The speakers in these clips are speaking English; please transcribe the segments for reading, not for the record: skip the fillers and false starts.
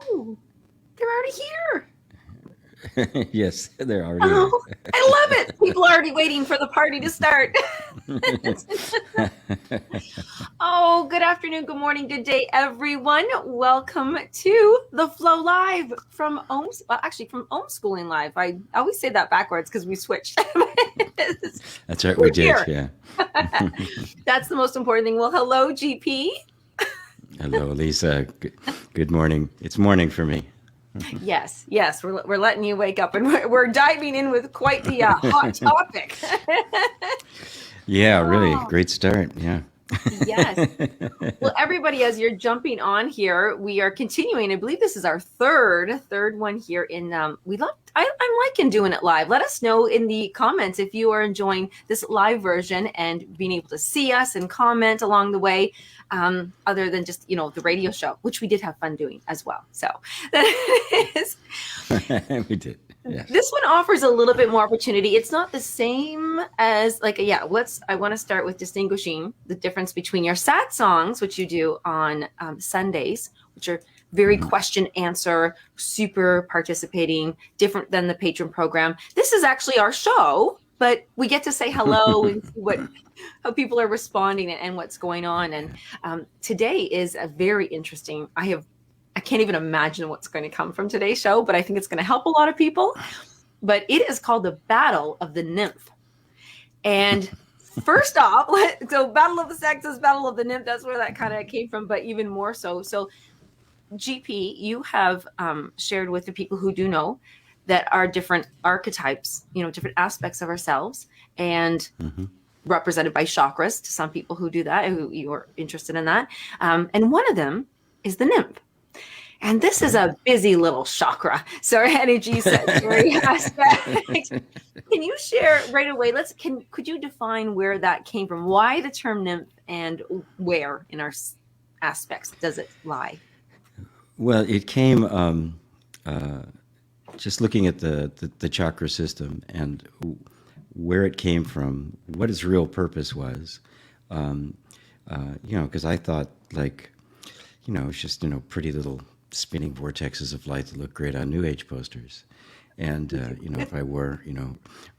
Oh, they're already here. Yes, they're already here. Oh, I love it. People are already waiting for the party to start. Oh, good afternoon, good morning, good day, everyone. Welcome to the Flow Live from from Homeschooling Live. I always say that backwards because we switched. That's right, we did, here. yeah. That's the most important thing. Well, hello, GP. Hello, Lisa. Good morning. It's morning for me. Yes, we're letting you wake up, and we're diving in with quite the hot topic. Yeah, really, great start, yeah. Yes. Well, everybody, as you're jumping on here, we are continuing. I believe this is our third one here in I'm liking doing it live. Let us know in the comments if you are enjoying this live version and being able to see us and comment along the way, other than just, the radio show, which we did have fun doing as well. So that is We did. Yes. This one offers a little bit more opportunity. It's not the same as I want to start with distinguishing the difference between your sat songs, which you do on Sundays, which are very question answer, super participating, different than the patron program. This is actually our show, but we get to say hello and see how people are responding and what's going on. And today is a very interesting. I can't even imagine what's going to come from today's show, but I think it's going to help a lot of people. But it is called the Battle of the Nymph. And first off, so Battle of the Sexes, Battle of the Nymph, that's where that kind of came from, but even more so. So GP, you have shared with the people who do know that are different archetypes, different aspects of ourselves, and represented by chakras to some people who do that, who you are interested in that. And one of them is the nymph. And this is a busy little chakra. So our energy sensory aspect. Can you share right away? Could you define where that came from? Why the term nymph, and where in our aspects does it lie? Well, it came just looking at the chakra system and where it came from, what its real purpose was. Because I thought it's just pretty little spinning vortexes of light that look great on New Age posters. And, if I wore,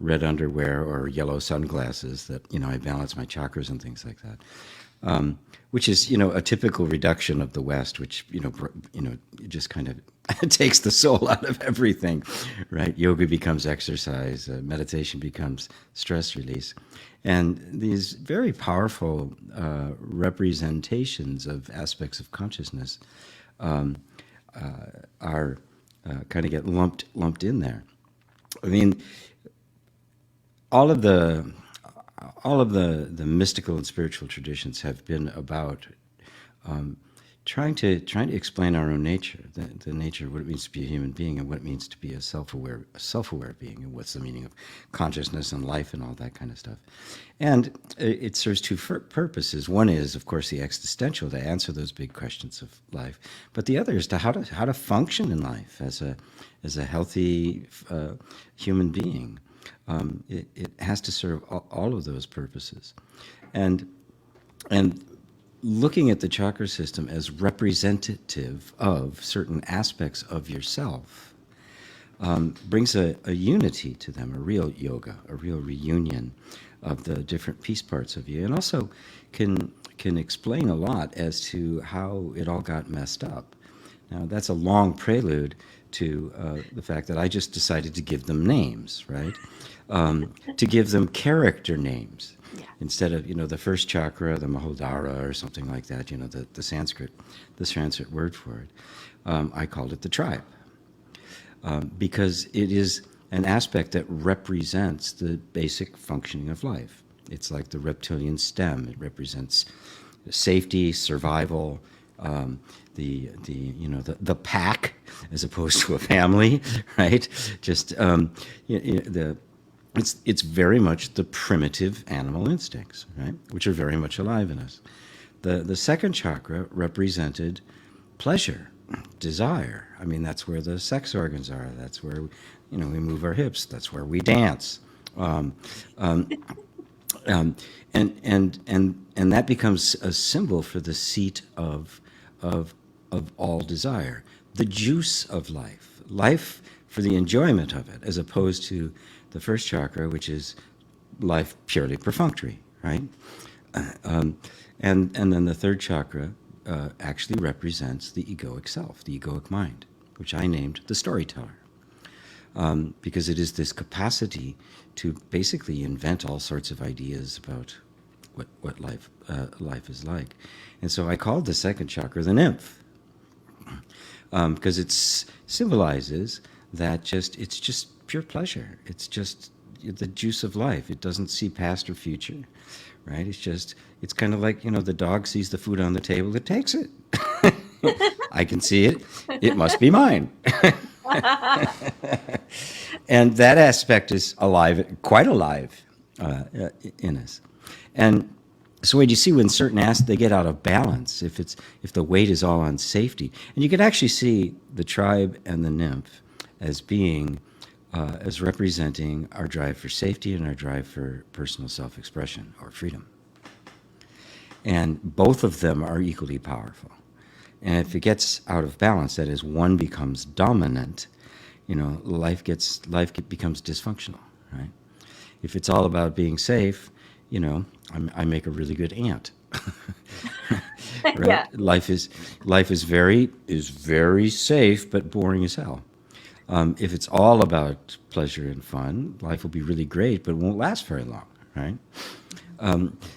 red underwear or yellow sunglasses that, I balance my chakras and things like that, which is, a typical reduction of the West, which, it just kind of takes the soul out of everything, right? Yoga becomes exercise, meditation becomes stress release. And these very powerful representations of aspects of consciousness are kind of get lumped in there. I mean, all of the mystical and spiritual traditions have been about trying to explain our own nature, the nature of what it means to be a human being, and what it means to be a self-aware being, and what's the meaning of consciousness and life and all that kind of stuff. And it serves two purposes. One is, of course, the existential, to answer those big questions of life, but the other is to how to function in life as a healthy human being. It has to serve all of those purposes, and looking at the chakra system as representative of certain aspects of yourself brings a unity to them, a real yoga, a real reunion of the different piece parts of you, and also can explain a lot as to how it all got messed up. Now, that's a long prelude to the fact that I just decided to give them names, right? To give them character names. Yeah. Instead of, the first chakra, the Mahodara or something like that, the Sanskrit word for it, I called it the tribe. Because it is an aspect that represents the basic functioning of life. It's like the reptilian stem. It represents safety, survival, the pack as opposed to a family, right? Just it's very much the primitive animal instincts, right, which are very much alive in us. The second chakra represented pleasure, desire. I mean, that's where the sex organs are. That's where we move our hips. That's where we dance. And that becomes a symbol for the seat of all desire. the juice of life, life for the enjoyment of it, as opposed to the first chakra, which is life purely perfunctory, right? And then the third chakra actually represents the egoic self, the egoic mind, which I named the storyteller, because it is this capacity to basically invent all sorts of ideas about what life is like. And so I called the second chakra the nymph, because it symbolizes that it's just pure pleasure. It's just the juice of life. It doesn't see past or future, right? It's kind of like, the dog sees the food on the table, it takes it. I can see it. It must be mine. And that aspect is alive, quite alive in us. And so what you see when certain they get out of balance, if the weight is all on safety, and you can actually see the tribe and the nymph as being as representing our drive for safety and our drive for personal self-expression or freedom. And both of them are equally powerful. And if it gets out of balance, that is, one becomes dominant, life becomes dysfunctional, right? If it's all about being safe, I make a really good aunt. Right? Yeah. Life is very safe, but boring as hell. If it's all about pleasure and fun, life will be really great, but it won't last very long, right?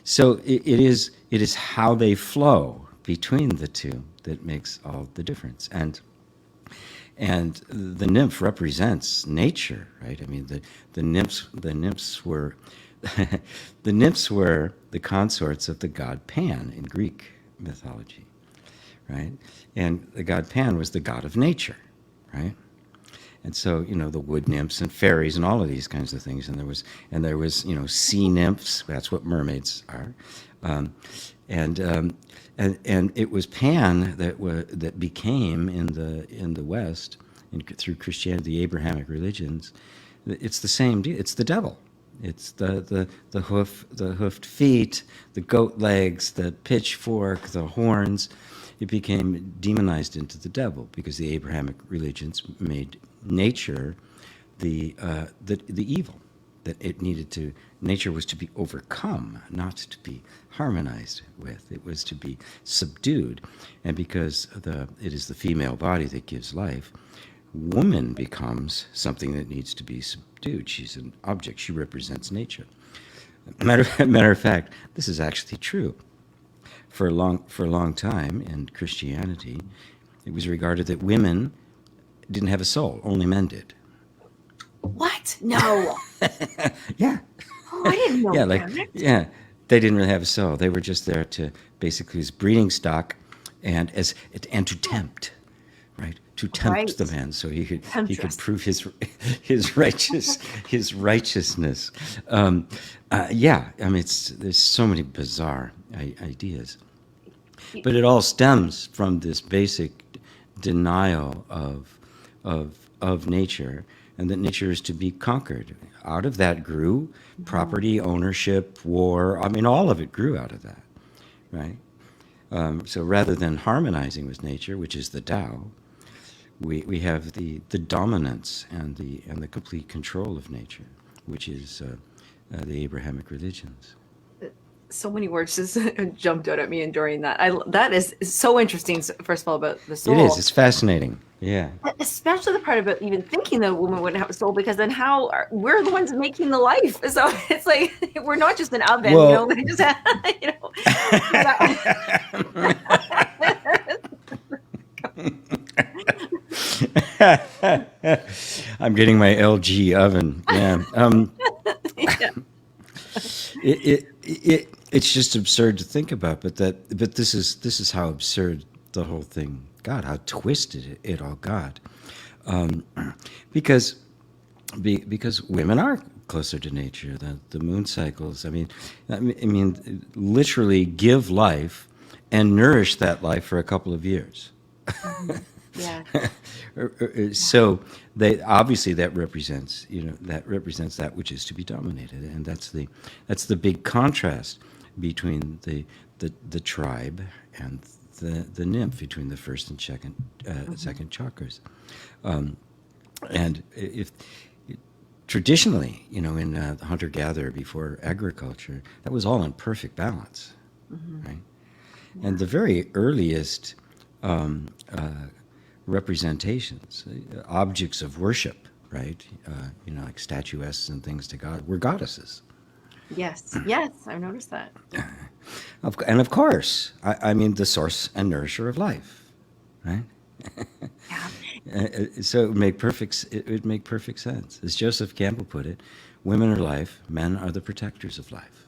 So it is how they flow between the two that makes all the difference. And the nymph represents nature, right? I mean, the nymphs were the nymphs were the consorts of the god Pan in Greek mythology, right? And the god Pan was the god of nature, right? And so, the wood nymphs and fairies and all of these kinds of things. And there was sea nymphs. That's what mermaids are. And it was Pan that became in the West, through Christianity, the Abrahamic religions. It's the same deal. It's the devil. It's the hoofed feet, the goat legs, the pitchfork, the horns. It became demonized into the devil because the Abrahamic religions made nature the evil that it needed to. Nature was to be overcome, not to be harmonized with. It was to be subdued, and because it is the female body that gives life, woman becomes something that needs to be subdued. She's an object. She represents nature. Matter of fact, this is actually true. For a long time in Christianity, it was regarded that women didn't have a soul, only men did. What? No. Yeah. Oh, I didn't know that. They didn't really have a soul. They were just there to basically as breeding stock and to tempt, right? To tempt the man so he could prove his righteousness. I mean, there's so many bizarre ideas. But it all stems from this basic denial of nature, and that nature is to be conquered. Out of that grew property, ownership, war. I mean, all of it grew out of that, right? So rather than harmonizing with nature, which is the Tao, we have the dominance and the complete control of nature, which is the Abrahamic religions. So many words just jumped out at me during that. That is so interesting. First of all, about the soul. It is. It's fascinating. Yeah. Especially the part about even thinking that a woman wouldn't have a soul, because then we're the ones making the life. So it's like we're not just an oven. Well, we just have, I'm getting my LG oven. Yeah. Yeah. It's just absurd to think about, but this is how absurd the whole thing got, how twisted it all got, because women are closer to nature. The moon cycles. I mean, literally give life and nourish that life for a couple of years. Yeah. So that represents that which is to be dominated, and that's the big contrast between the tribe and the nymph between the first and second chakras. And if traditionally, in the hunter-gatherer before agriculture, that was all in perfect balance, right? Yeah. And the very earliest representations, objects of worship, right? Like statuettes and things to God, were goddesses. Yes, I've noticed that. And of course, I mean the source and nourisher of life, right? Yeah. So it would make perfect sense. As Joseph Campbell put it, women are life, men are the protectors of life.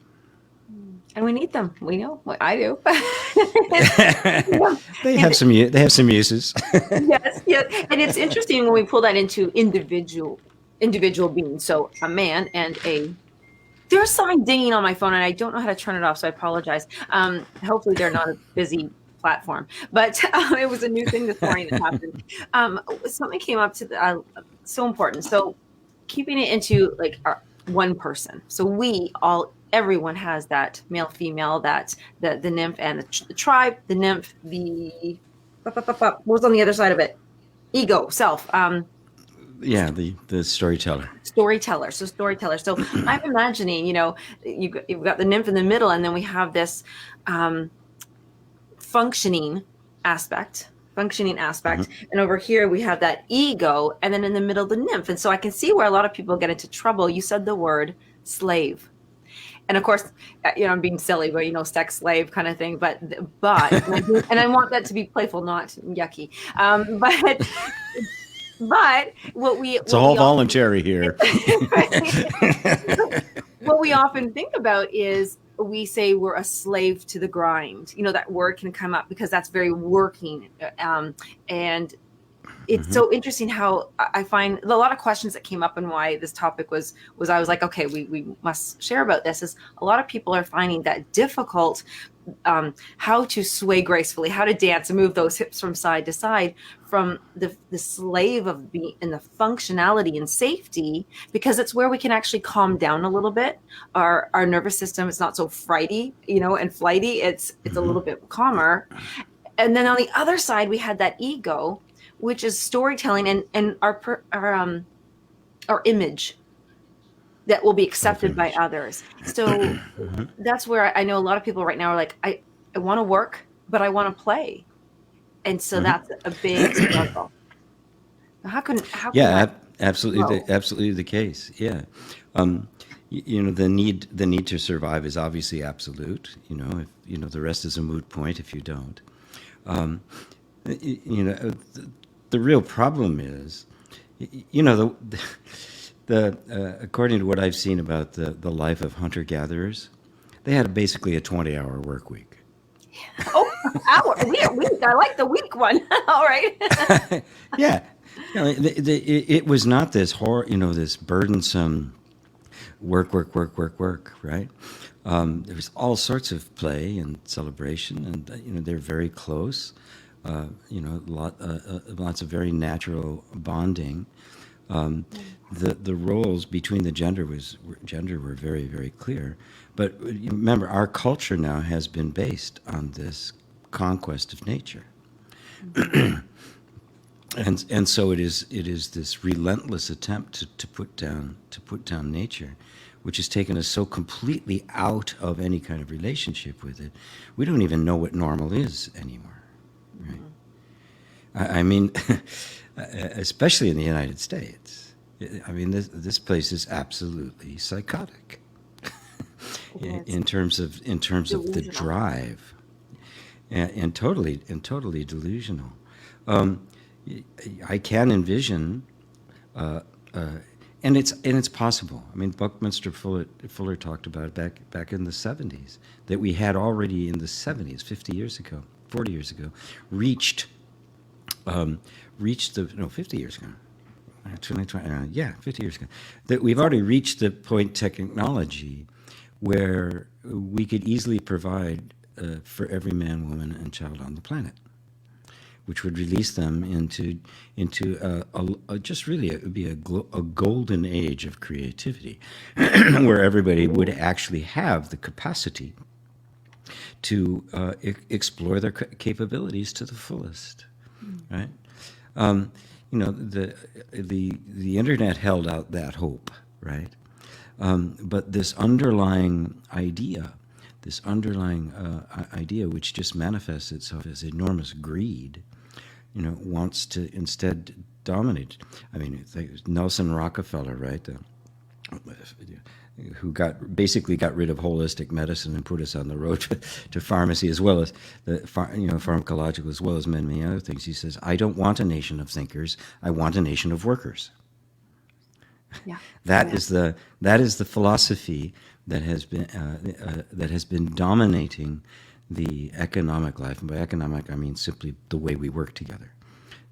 And we need them. We know what I do. They have some uses. Yes. And it's interesting when we pull that into individual beings. So a man and there's something dinging on my phone and I don't know how to turn it off, so I apologize. Hopefully they're not a busy platform, but it was a new thing this morning that happened. Something came up to so important. So keeping it into like one person. So everyone has that male, female, that the nymph and the tribe, the nymph, what was on the other side of it? Ego, self. Yeah, the storyteller. So storyteller. So I'm imagining, you've got the nymph in the middle, and then we have this functioning aspect. And over here we have that ego, and then in the middle the nymph. And so I can see where a lot of people get into trouble. You said the word slave. And of course, I'm being silly, but sex slave kind of thing. But and I want that to be playful, not yucky. But it's all voluntary here. What we often think about is we say we're a slave to the grind. That word can come up because that's very working. And it's so interesting how I find a lot of questions that came up and why this topic was I was like, okay, we must share about this. Is a lot of people are finding that difficult, how to sway gracefully, how to dance and move those hips from side to side, from the slave of being in the functionality and safety, because it's where we can actually calm down a little bit. Our nervous system is not so frighty, and flighty. It's a little bit calmer. And then on the other side, we had that ego, which is storytelling and our image that will be accepted by others. So that's where I know a lot of people right now are like, I want to work, but I want to play. And so that's a big struggle. How can absolutely the case. Yeah. The need to survive is obviously absolute. If the rest is a moot point if you don't. The real problem is, according to what I've seen about the life of hunter-gatherers, they had basically a 20-hour work week. Oh, hour, week. I like the week one. All right. Yeah. It was not this this burdensome work, right? There was all sorts of play and celebration, and they're very close. Lots of very natural bonding. The roles between the gender were very, very clear. But remember, our culture now has been based on this conquest of nature, and so it is this relentless attempt to put down nature, which has taken us so completely out of any kind of relationship with it. We don't even know what normal is anymore. Right? I mean, especially in the United States. I mean, this place is absolutely psychotic in terms of the drive, and totally delusional. I can envision, and it's possible. I mean, Buckminster Fuller talked about it back in the 70s, that we had already in the 70s, 40 years ago, reached 50 years ago. 50 years ago, that we've already reached the point technology where we could easily provide for every man, woman, and child on the planet, which would release them into just really it would be a golden age of creativity, where everybody would actually have the capacity to explore their capabilities to the fullest, right? Um, the internet held out that hope, right? But this underlying idea, which just manifests itself as enormous greed, wants to instead dominate. I mean, Nelson Rockefeller, right? Who basically got rid of holistic medicine and put us on the road to pharmacy, as well as pharmacological, as well as many other things. He says, "I don't want a nation of thinkers. I want a nation of workers." Yeah. That is the philosophy that has been dominating the economic life, and by economic I mean simply the way we work together,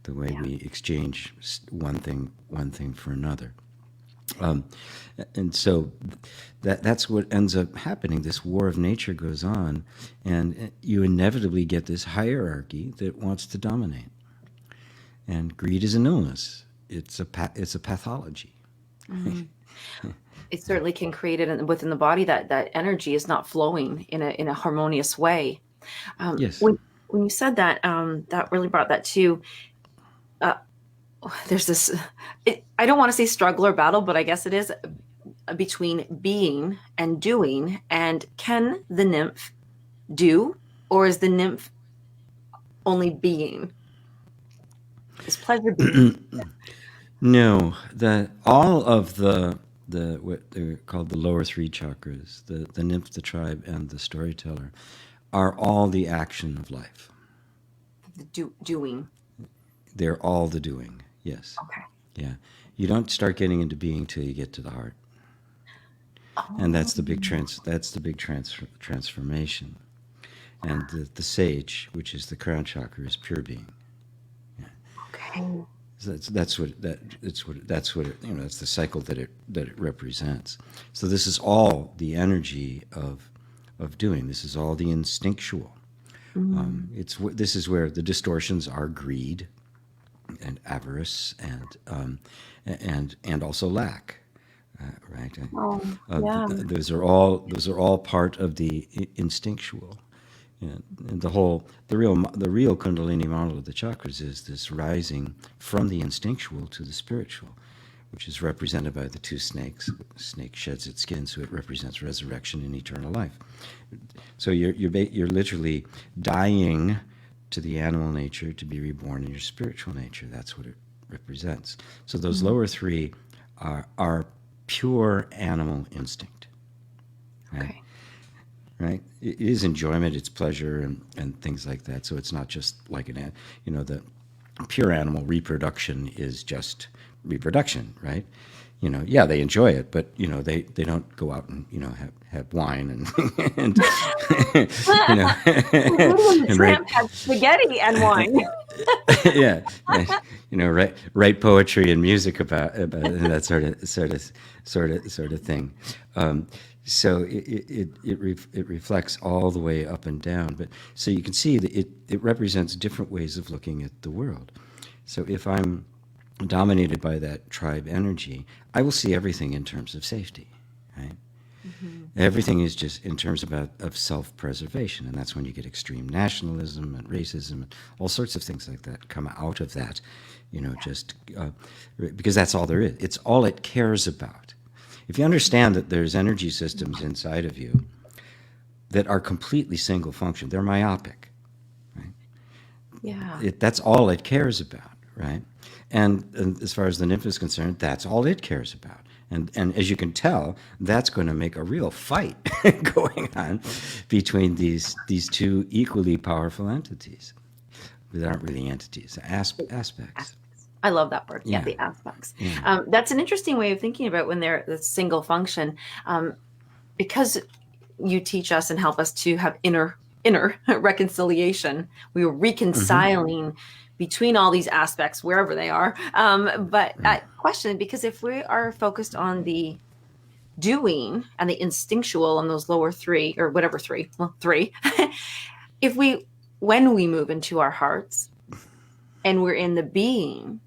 the way we exchange one thing for another. And so that's what ends up happening. This war of nature goes on, and you inevitably get this hierarchy that wants to dominate. And greed is an illness. It's a pathology. Mm-hmm. It certainly can create it within the body that energy is not flowing in a harmonious way. Yes. When you said that, that really brought that to. There's this. I don't want to say struggle or battle, but I guess it is between being and doing. And can the nymph do, or is the nymph only being? Is pleasure being? No, all of the what they're called the lower three chakras, the nymph, the tribe, and the storyteller, are all the action of life. The doing. They're all the doing. Yes. Okay. Yeah. You don't start getting into being till you get to the heart, and that's the big transformation. And the sage, which is the crown chakra, is pure being. Yeah. Okay. So that's the cycle that it represents. So this is all the energy of doing. This is all the instinctual. This is where the distortions are greed and avarice and also lack, right? Those are all part of the instinctual. And the real Kundalini model of the chakras is this rising from the instinctual to the spiritual, which is represented by the two snakes. The snake sheds its skin, so it represents resurrection and eternal life. So you're literally dying to the animal nature to be reborn in your spiritual nature. That's what it represents. So those lower three are pure animal instinct. Right? Okay. Right? It is enjoyment, it's pleasure, and things like that. So it's not just like the pure animal reproduction is just reproduction, right? They enjoy it, but they don't go out and have wine and and and had spaghetti and wine. Yeah, write poetry and music about that sort of thing. So it reflects all the way up and down. But so you can see that it represents different ways of looking at the world. So if I'm dominated by that tribe energy, I will see everything in terms of safety, right? Mm-hmm. Everything is just in terms of self-preservation, and that's when you get extreme nationalism and racism and all sorts of things like that come out of that, because that's all there is. It's all it cares about. If you understand that there's energy systems inside of you that are completely single function, they're myopic, right? Yeah. That's all it cares about, right? And as far as the nymph is concerned, that's all it cares about. And as you can tell, that's going to make a real fight going on between these two equally powerful entities. They aren't really entities, aspects. I love that word. Yeah, the aspects. Yeah. That's an interesting way of thinking about when they're the single function, because you teach us and help us to have inner reconciliation. We are reconciling between all these aspects, wherever they are. But question, because if we are focused on the doing and the instinctual on those lower three, or whatever three, when we move into our hearts and we're in the being,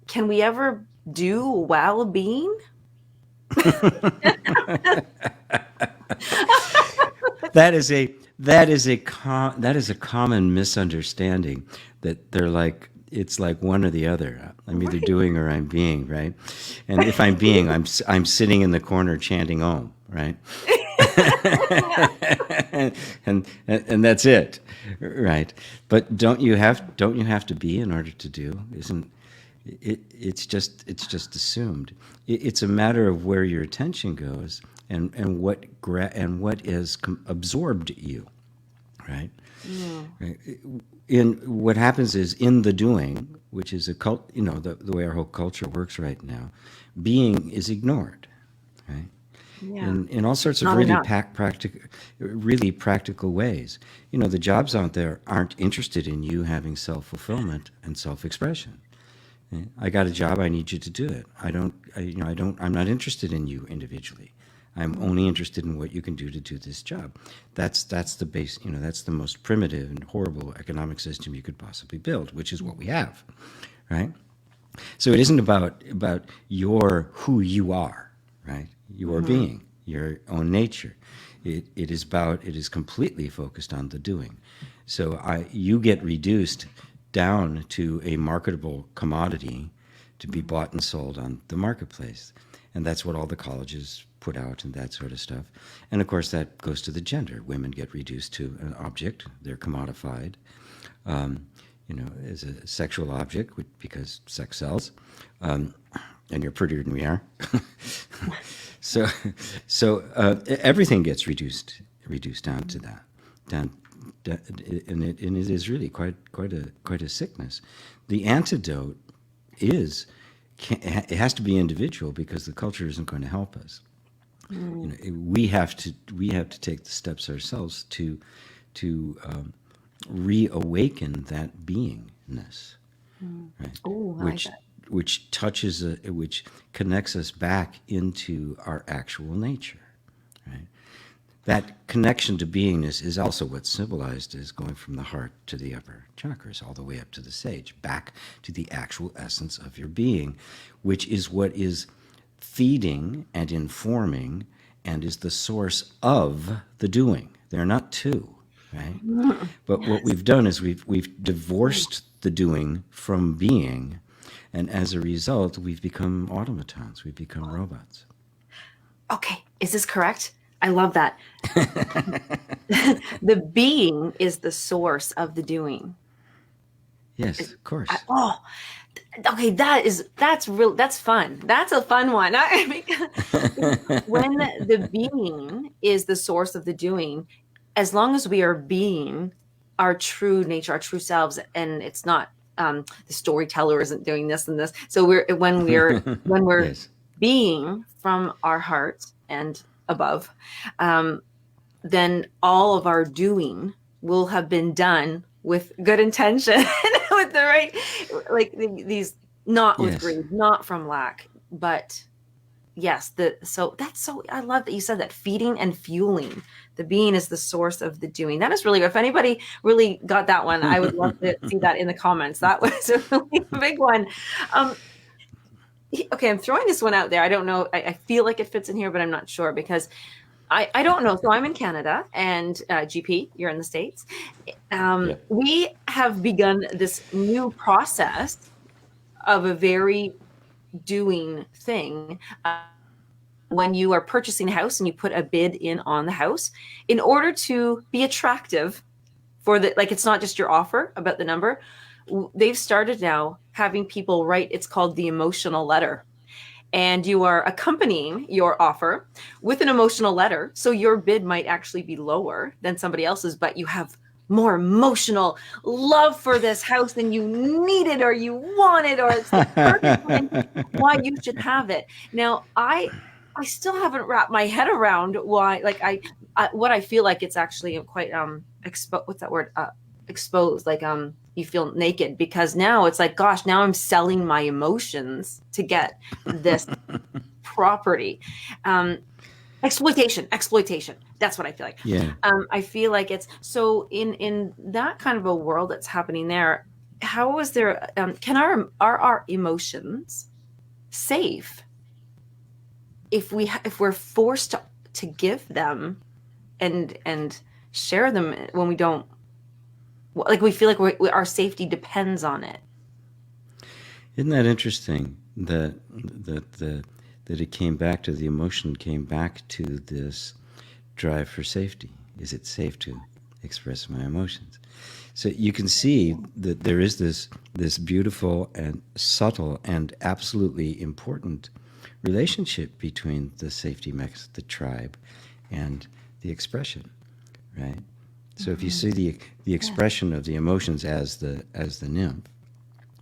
can we ever do while being? that is a common misunderstanding, that they're like, it's like one or the other. I'm either Right. doing or I'm being, right? And if I'm being, I'm sitting in the corner chanting Om, right? and that's it, right? But don't you have to be in order to do? Isn't it? It's just assumed. It's a matter of where your attention goes, and what is absorbed you, right? Mm. Right. In what happens is, in the doing, which is a cult, the way our whole culture works right now, being is ignored, right? Yeah. In all sorts of Not enough. really practical ways. The jobs out there aren't interested in you having self-fulfillment and self-expression. I got a job, I need you to do it. I'm not interested in you individually. I'm only interested in what you can do to do this job. That's the base, that's the most primitive and horrible economic system you could possibly build, which is what we have, right? So it isn't about who you are, right? Your Mm-hmm. being, your own nature. It is completely focused on the doing. So you get reduced down to a marketable commodity to be bought and sold on the marketplace. And that's what all the colleges put out and that sort of stuff. And of course, that goes to the gender. Women get reduced to an object, they're commodified, as a sexual object, because sex sells. And you're prettier than we are. so everything gets reduced down to that. And it is really quite a sickness. The antidote is, it has to be individual, because the culture isn't going to help us. We have to take the steps ourselves to reawaken that beingness, right? Oh, I like that. Which connects us back into our actual nature, right? That connection to beingness is also what's symbolized as going from the heart to the upper chakras, all the way up to the sage, back to the actual essence of your being, which is what is feeding and informing and is the source of the doing. They're not two, right? But what Yes. we've done is we've divorced the doing from being, and as a result, we've become automatons. We've become robots. Okay. Is this correct? I love that. The being is the source of the doing. Yes, of course. Oh, okay. That's fun. That's a fun one. When the being is the source of the doing, as long as we are being our true nature, our true selves, and it's not the storyteller isn't doing this and this. So when we're Yes. being from our heart and above, then all of our doing will have been done with good intention, with the right, like these, not with Yes. greed, not from lack, but yes, I love that you said that, feeding and fueling. The being is the source of the doing. That is really good. If anybody really got that one, I would love to see that in the comments. That was a really big one. Okay, I'm throwing this one out there. I don't know. I feel like it fits in here, but I'm not sure, because I don't know. So I'm in Canada, and GP, you're in the States. Yeah. We have begun this new process of a very doing thing. When you are purchasing a house and you put a bid in on the house, in order to be attractive for it's not just your offer about the number. They've started now having people write, it's called the emotional letter. And you are accompanying your offer with an emotional letter. So your bid might actually be lower than somebody else's, but you have more emotional love for this house than you need it or you want it, or it's the perfect time why you should have it. Now, I still haven't wrapped my head around why, what I feel like it's actually quite what's that word? Exposed, you feel naked, because now it's like, gosh, now I'm selling my emotions to get this property. Exploitation. That's what I feel like. Yeah. I feel like it's so in that kind of a world that's happening there. How is there? Can our emotions safe if we're forced to give them and share them when we don't, like we feel like our safety depends on it. Isn't that interesting that it came back to, the emotion came back to this drive for safety? Is it safe to express my emotions? So you can see that there is this beautiful and subtle and absolutely important relationship between the safety mechanism, the tribe, and the expression, right? So if you see the expression of the emotions as the nymph,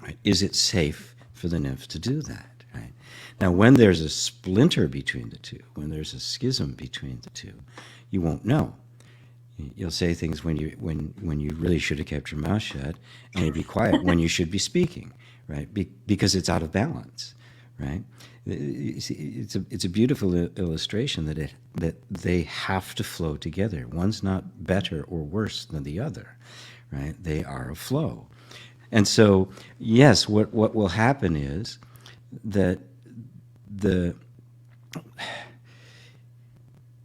right, is it safe for the nymph to do that, right? Now, when there's a splinter between the two, when there's a schism between the two, you won't know. You'll say things when you really should have kept your mouth shut, and you'd be quiet when you should be speaking, right? Because it's out of balance, right? It's a beautiful illustration that they have to flow together. One's not better or worse than the other, right? They are a flow. And so, yes, what will happen is that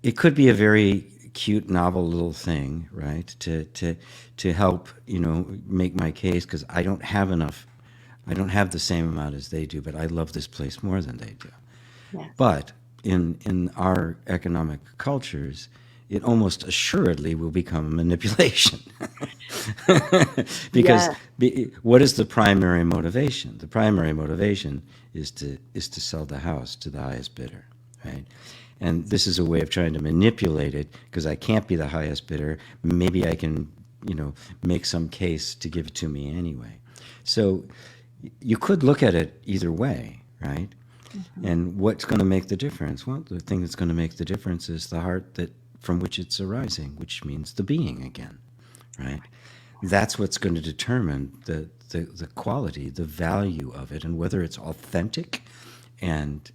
it could be a very cute, novel little thing, right? To help, make my case, because I don't have enough. I don't have the same amount as they do, but I love this place more than they do. Yes. But in our economic cultures, it almost assuredly will become a manipulation. Because what is the primary motivation? The primary motivation is to sell the house to the highest bidder, right? And this is a way of trying to manipulate it, because I can't be the highest bidder. Maybe I can, make some case to give it to me anyway. So you could look at it either way, right? Mm-hmm. And what's going to make the difference? Well, the thing that's going to make the difference is the heart from which it's arising, which means the being again, right? That's what's going to determine the quality, the value of it, and whether it's authentic and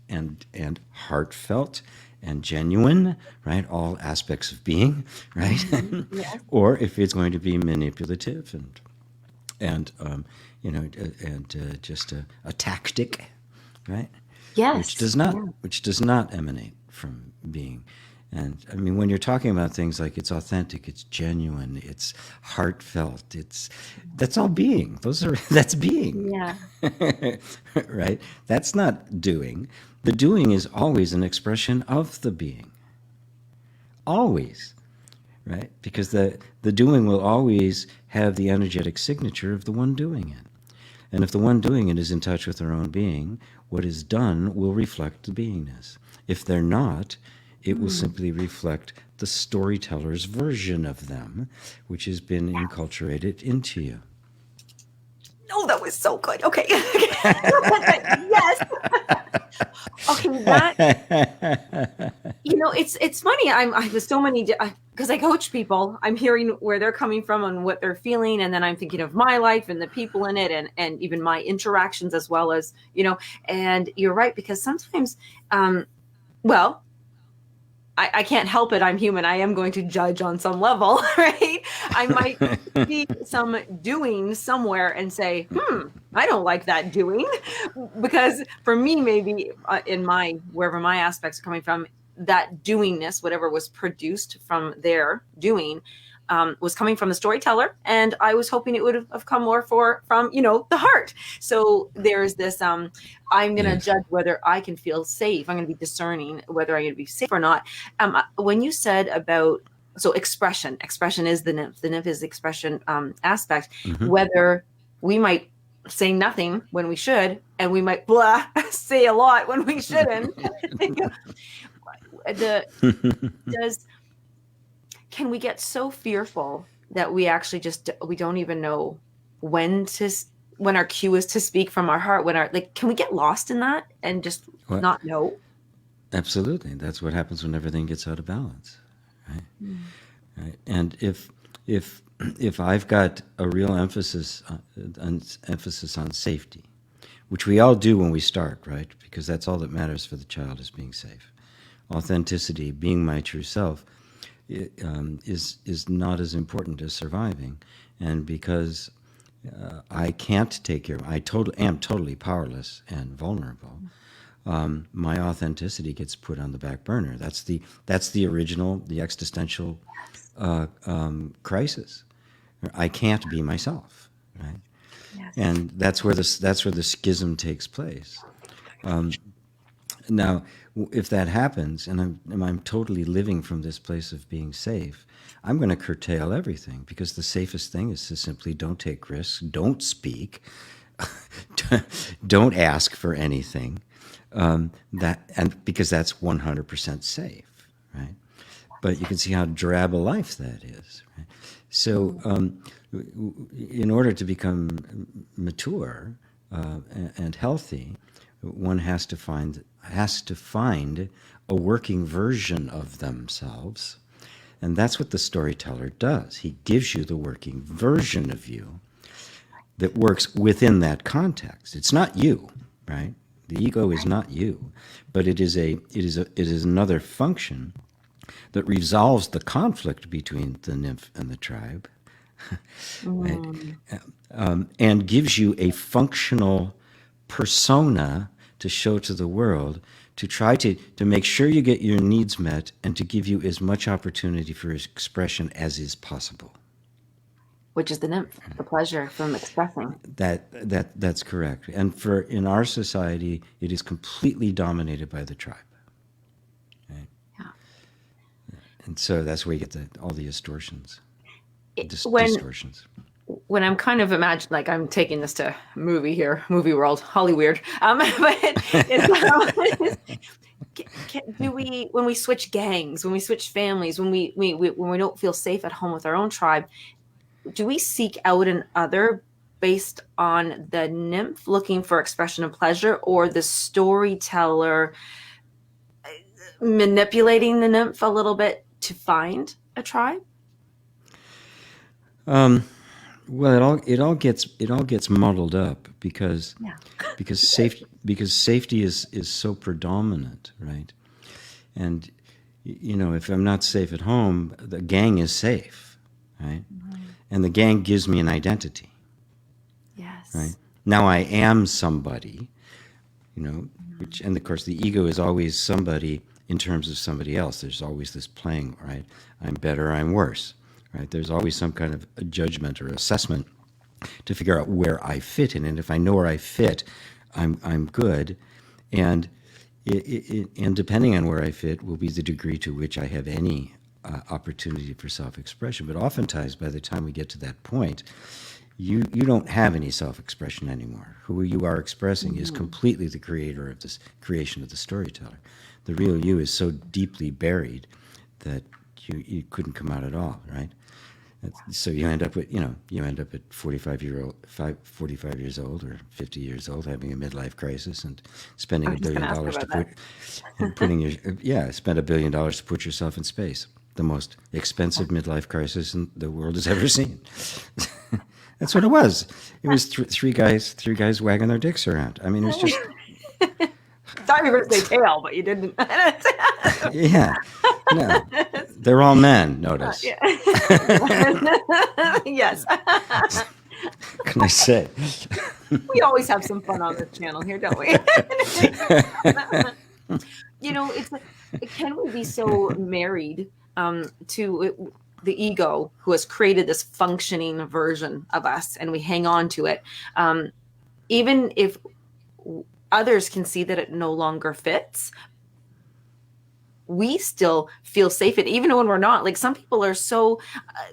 heartfelt and genuine, right? All aspects of being, right? Mm-hmm. Yes. Or if it's going to be manipulative and just a tactic, right? Yes. Which does not emanate from being. And I mean, when you're talking about things like it's authentic, it's genuine, it's heartfelt, that's all being. That's being. Yeah. Right? That's not doing. The doing is always an expression of the being. Always. Right? Because the doing will always have the energetic signature of the one doing it. And if the one doing it is in touch with their own being, what is done will reflect the beingness. If they're not, it will simply reflect the storyteller's version of them, which has been inculturated into you. Oh, that was so good. Okay. Yes. Okay, it's funny. I was so many, because I coach people. I'm hearing where they're coming from and what they're feeling, and then I'm thinking of my life and the people in it, and even my interactions as well as, and you're right, because sometimes, I can't help it. I'm human. I am going to judge on some level, right? I might see some doing somewhere and say, I don't like that doing. Because for me, maybe wherever my aspects are coming from, that doingness, whatever was produced from their doing, was coming from the storyteller, and I was hoping it would have come more from the heart. So there's this I'm going to judge whether I can feel safe. I'm going to be discerning whether I'm going to be safe or not. When you said about expression is the nymph. The nymph is the expression aspect. Mm-hmm. Whether we might say nothing when we should, and we might say a lot when we shouldn't. Can we get so fearful that we actually we don't even know when our cue is to speak from our heart? Can we get lost in that and just not know? Absolutely. That's what happens when everything gets out of balance, right? Right. And if I've got a real emphasis on safety, which we all do when we start, right? Because that's all that matters for the child, is being safe. Authenticity, being my true self, is not as important as surviving. And because I can't take care of, I am totally powerless and vulnerable, my authenticity gets put on the back burner. That's the original, the existential crisis. I can't be myself, right? Yes. And that's where the schism takes place. Now, if that happens, and I'm totally living from this place of being safe, I'm going to curtail everything, because the safest thing is to simply don't take risks, don't speak, don't ask for anything, because that's 100% safe, right? But you can see how drab a life that is, right? So, in order to become mature and healthy, one has to find a working version of themselves, and that's what the storyteller does. He gives you the working version of you that works within that context. It's not you, right? The ego is not you, but it is another function that resolves the conflict between the nymph and the tribe, and gives you a functional persona to show to the world, to try to make sure you get your needs met, and to give you as much opportunity for expression as is possible. Which is the nymph, the pleasure from expressing. That's correct. And in our society, it is completely dominated by the tribe. Right? Yeah. And so that's where you get all the distortions. Distortions. When I'm kind of imagining, like I'm taking this to movie world, Hollywood. Do we, when we switch gangs, when we switch families, when we don't feel safe at home with our own tribe, do we seek out an other based on the nymph looking for expression of pleasure, or the storyteller manipulating the nymph a little bit to find a tribe? Well, it all gets muddled up because safety is so predominant, right? And if I'm not safe at home, the gang is safe, right? Mm-hmm. And the gang gives me an identity. Yes. Right? Now I am somebody, which, and of course the ego is always somebody in terms of somebody else. There's always this playing, right? I'm better, I'm worse, right? There's always some kind of a judgment or assessment to figure out where I fit in. And if I know where I fit, I'm good. And and depending on where I fit will be the degree to which I have any opportunity for self-expression. But oftentimes, by the time we get to that point, you don't have any self-expression anymore. Who you are expressing is completely the creator of this creation of the storyteller. The real you is so deeply buried that you couldn't come out at all, right? So you end up at 45 years old or 50 years old, having a midlife crisis and spending $1 billion spend $1 billion to put yourself in space. The most expensive midlife crisis the world has ever seen. That's what it was. It was three guys wagging their dicks around. I mean, it was just. Thought you were going to say tail, but you didn't. Yeah. No. They're all men, notice. Yeah. Yes. Can I say? We always have some fun on this channel here, don't we? Can we be so married to the ego who has created this functioning version of us, and we hang on to it, even if others can see that it no longer fits? We still feel safe, and even when we're not. Like, some people are so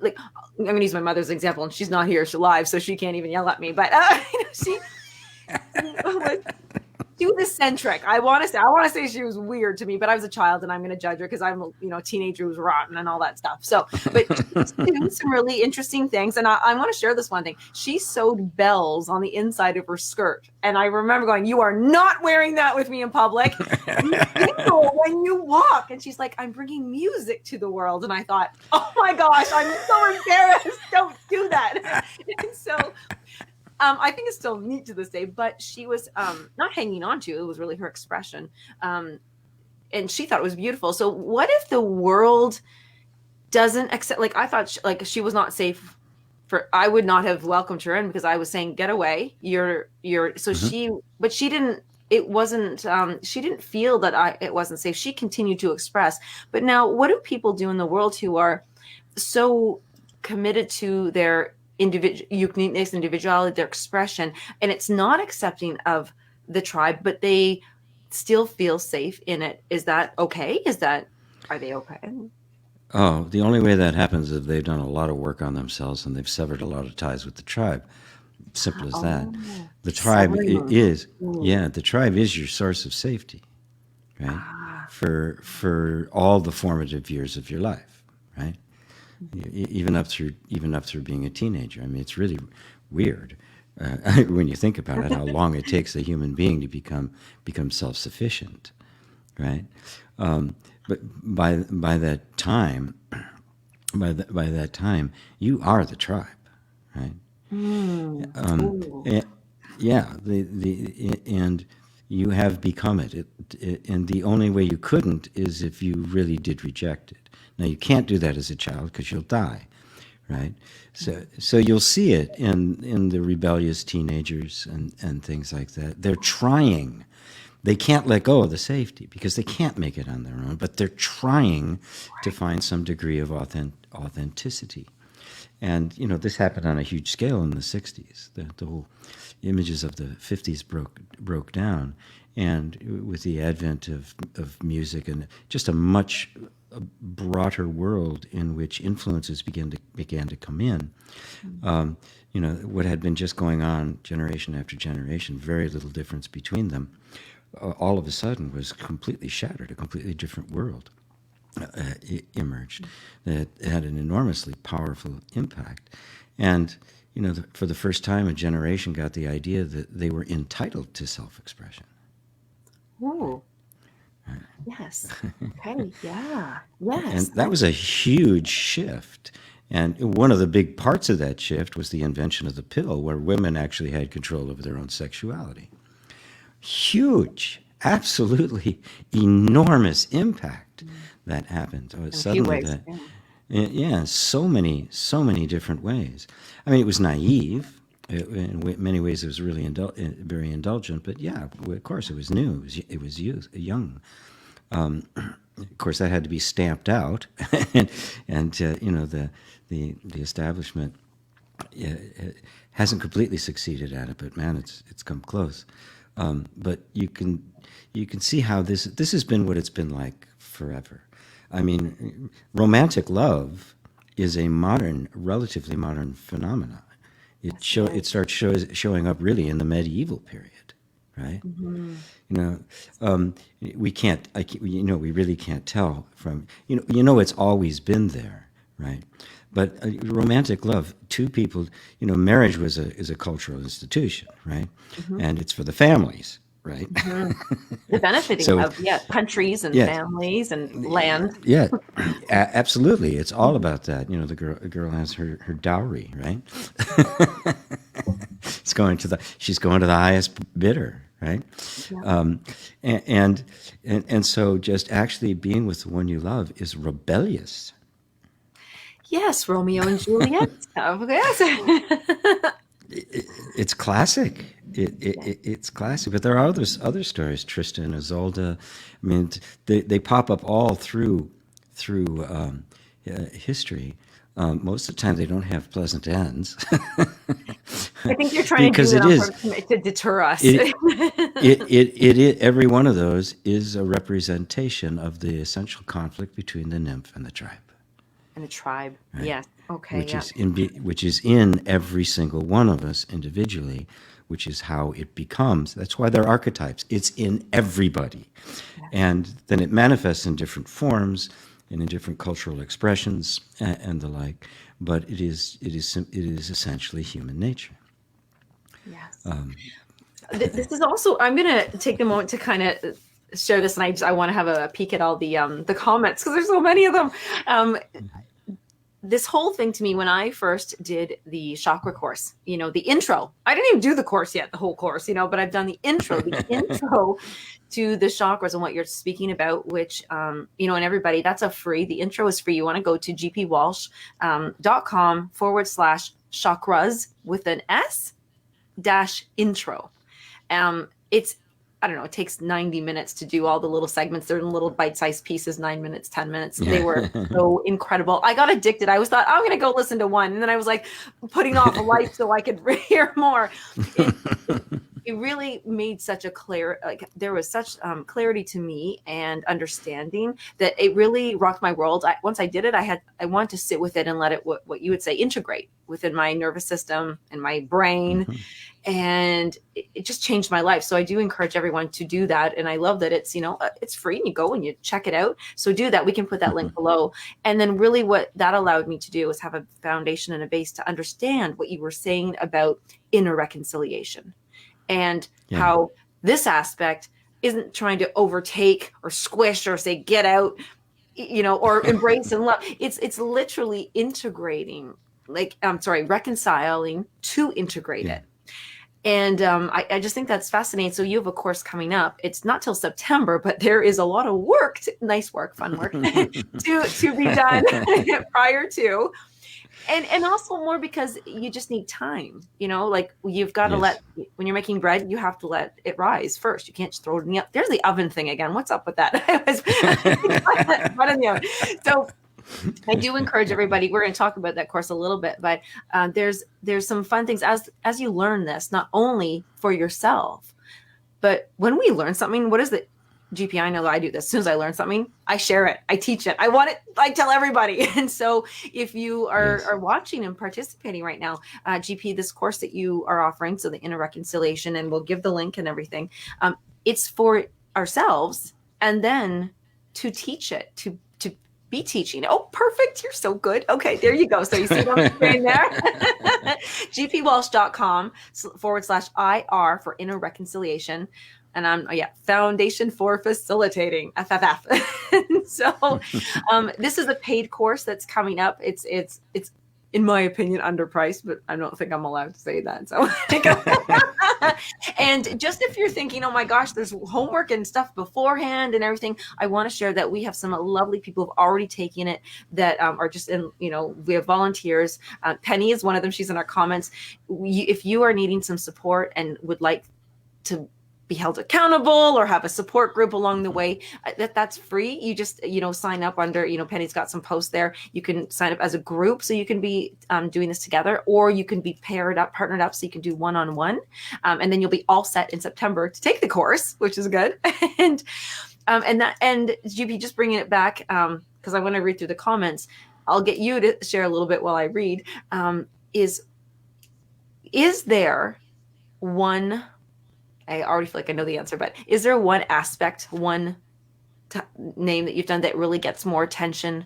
I'm going to use my mother's example, and she's not here, she's live, so she can't even yell at me, but she was eccentric. I want to say she was weird to me, but I was a child, and I'm going to judge her because I'm a teenager who's rotten and all that stuff. So, but she's doing some really interesting things, and I want to share this one thing. She sewed bells on the inside of her skirt, and I remember going, "You are not wearing that with me in public. You jingle when you walk." And she's like, "I'm bringing music to the world," and I thought, "Oh my gosh, I'm so embarrassed. Don't do that." And so. I think it's still neat to this day, but she was not hanging on to it. It was really her expression. And she thought it was beautiful. So what if the world doesn't accept, I thought she was not safe I would not have welcomed her in, because I was saying, get away. But she didn't it wasn't, she didn't feel that it wasn't safe. She continued to express. But now, what do people do in the world who are so committed to their uniqueness, individuality, their expression, and it's not accepting of the tribe, but they still feel safe in it? Is that okay? Are they okay? Oh, the only way that happens is if they've done a lot of work on themselves and they've severed a lot of ties with the tribe. Simple as that. Oh, The tribe severing. is, Mm. yeah, the tribe is your source of safety, right? Ah, For all the formative years of your life, right? Even up through being a teenager. I mean, it's really weird when you think about it, how long it takes a human being to become self-sufficient, right? But by that time, by that time, you are the tribe, right? mm. Ooh. And, yeah, and you have become and the only way you couldn't is if you really did reject it. Now you can't do that as a child because you'll die, right? So you'll see it in the rebellious teenagers and things like that. They're trying. They can't let go of the safety because they can't make it on their own, but they're trying to find some degree of authenticity. And this happened on a huge scale in the '60s. The whole images of the '50s broke down, and with the advent of music and just a much broader world in which influences began to come in. What had been just going on generation after generation, very little difference between them, all of a sudden was completely shattered. A completely different world emerged that had an enormously powerful impact. And, for the first time, a generation got the idea that they were entitled to self-expression. Ooh. Yes. Okay. Yeah. And Yes. that was a huge shift. And one of the big parts of that shift was the invention of the pill, where women actually had control over their own sexuality. Huge, absolutely enormous impact that happened. In a few Suddenly, ways. Yeah. yeah, so many different ways. I mean, it was naive. In many ways, it was really very indulgent. But yeah, of course, it was new. It was young. Of course, that had to be stamped out, and the establishment hasn't completely succeeded at it. But man, it's come close. But you can see how this has been what it's been like forever. I mean, romantic love is a relatively modern phenomenon. It starts showing up really in the medieval period, right? Mm-hmm. We can't. We really can't tell from. It's always been there, right? But romantic love, two people. Marriage is a cultural institution, right? Mm-hmm. And it's for the families, right? Mm-hmm. The benefiting So of countries and yes, families and land. yeah, absolutely. It's all about that. The girl has her dowry, right? She's going to the highest bidder, right? Yeah. And so just actually being with the one you love is rebellious. Yes, Romeo and Juliet stuff. Yes. It's classic. It's classic. But there are other stories, Tristan, Isolde. I mean, they pop up all through history. Most of the time, they don't have pleasant ends. I think you're trying to do Because it it on is. purpose to deter us. Every one of those is a representation of the essential conflict between the nymph and the tribe. And a tribe. Right? Yes. Okay. Yeah. Which is in every single one of us individually, which is how it becomes. That's why they're archetypes. It's in everybody, and then it manifests in different forms and in different cultural expressions and the like. But it is essentially human nature. Yes. This is also. I'm gonna take the moment to kind of share this, and I want to have a peek at all the comments because there's so many of them. This whole thing to me, when I first did the chakra course, the intro, I didn't even do the course yet, the whole course, but I've done the intro to the chakras and what you're speaking about, which, and everybody, that's the intro is free. You want to go to gpwalsh.com/chakras with an S -intro. It's I don't know, it takes 90 minutes to do all the little segments. They're in little bite-sized pieces, 9 minutes, 10 minutes. They were so incredible. I got addicted. I was thought, I'm going to go listen to one. And then I was like putting off a life so I could hear more. It really made such a clear, like there was such clarity to me and understanding that it really rocked my world. Once I did it, I wanted to sit with it and let it, what you would say, integrate within my nervous system and my brain. And it just changed my life. So I do encourage everyone to do that. And I love that it's, it's free and you go and you check it out. So do that. We can put that link below. And then really what that allowed me to do was have a foundation and a base to understand what you were saying about inner reconciliation and how this aspect isn't trying to overtake or squish or say, get out, or embrace and love. It's literally integrating, reconciling to integrate it. And I just think that's fascinating. So you have a course coming up. It's not till September, but there is a lot of work, nice work, fun work to be done prior to. And also more because you just need time, like you've got to when you're making bread, you have to let it rise first. You can't just throw it in the oven. There's the oven thing again. What's up with that? So I do encourage everybody. We're going to talk about that course a little bit, but there's some fun things as you learn this, not only for yourself, but when we learn something, what is it? GP, I know that I do this. As soon as I learn something, I share it. I teach it. I want it. I tell everybody. And so if you are watching and participating right now, GP, this course that you are offering, so the inner reconciliation, and we'll give the link and everything, it's for ourselves and then to teach it, to be teaching. Oh, perfect. You're so good. Okay, there you go. So you see what I'm saying there? gpwalsh.com/IR for inner reconciliation. And I'm, Foundation for Facilitating, FFF. So this is a paid course that's coming up. It's in my opinion, underpriced, but I don't think I'm allowed to say that. So, and just if you're thinking, oh my gosh, there's homework and stuff beforehand and everything, I want to share that we have some lovely people who've already taken it that are just in, we have volunteers. Penny is one of them. She's in our comments. If you are needing some support and would like to be held accountable or have a support group along the way, that's free. You just, sign up under, Penny's got some posts there. You can sign up as a group so you can be doing this together, or you can be partnered up so you can do one-on-one. And then you'll be all set in September to take the course, which is good. and GP, just bringing it back, because I want to read through the comments. I'll get you to share a little bit while I read. Is there one, I already feel like I know the answer, but is there one aspect, one name that you've done that really gets more attention